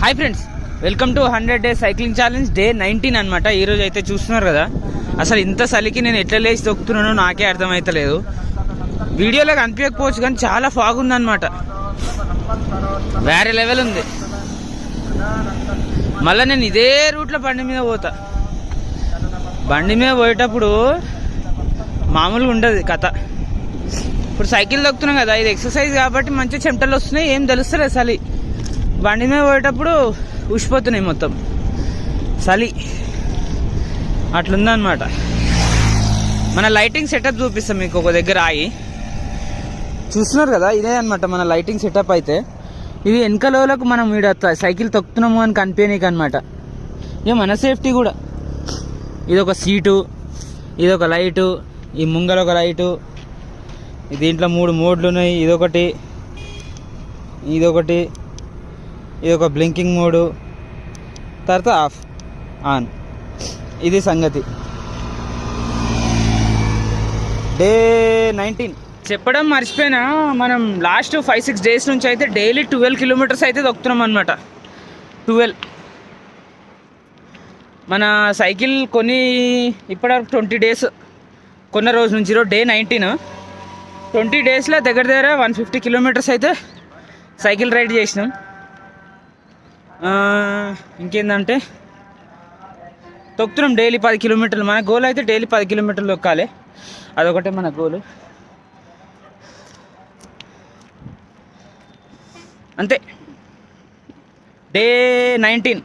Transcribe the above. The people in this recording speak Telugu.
Hi friends, welcome to 100 Days cycling challenge day 19 అనమాట. ఈరోజు అయితే చూస్తున్నారు కదా, అసలు ఇంత చలికి నేను ఎట్లా లేచి తొక్కుతున్నానో నాకే అర్థమవుతలేదు. వీడియోలో కనిపించకపోవచ్చు కానీ చాలా ఫాగ్ ఉందన్నమాట, వేరే లెవెల్ ఉంది. మళ్ళీ నేను ఇదే రూట్లో బండి మీద పోతా. బండి మీద పోయేటప్పుడు మామూలుగా ఉండదు కథ. ఇప్పుడు సైకిల్ తొక్కుతున్నాం కదా, ఇది ఎక్సర్సైజ్ కాబట్టి మంచిగా చెమటలు వస్తున్నాయి, ఏం తెలుస్తలేదు చలి. బండి మీద పోయేటప్పుడు ఉసిపోతున్నాయి మొత్తం, చలి అట్లుందనమాట. మన లైటింగ్ సెటప్ చూపిస్తాం మీకు ఒక దగ్గర ఆగి. చూస్తున్నారు కదా, ఇదే అనమాట మన లైటింగ్ సెటప్. అయితే ఇది వెనకలోలకు మనం వీడ సైకిల్ తొక్కుతున్నాము అని కనిపించనీకి అనమాట. ఇక మన సేఫ్టీ కూడా. ఇదొక సీటు, ఇదొక లైటు, ఈ ముంగల ఒక లైటు, దీంట్లో 3 మోడ్లు ఉన్నాయి. ఇదొకటి, ఇదొకటి, ఇదొక బ్లింకింగ్ మోడు, తర్వాత ఆఫ్ ఆన్. ఇది సంగతి. డే 19 చెప్పడం మర్చిపోయినా, మనం లాస్ట్ 5-6 డేస్ నుంచి అయితే డైలీ 12 కిలోమీటర్స్ అయితే తొక్కుతున్నాం అనమాట. 12. మన సైకిల్ కొని ఇప్పటివరకు 20 డేస్ కొన్న రోజు నుంచి. ఈరోజు డే 19. 20 డేస్లో దగ్గర 150 కిలోమీటర్స్ అయితే సైకిల్ రైడ్ చేసినాం. ఇంకేందంటే తొక్కుతున్నాం డైలీ 10 కిలోమీటర్లు. మన గోల్ అయితే డైలీ 10 కిలోమీటర్లు తొక్కాలి, అదొకటే మన గోలు. అంతే. డే 19.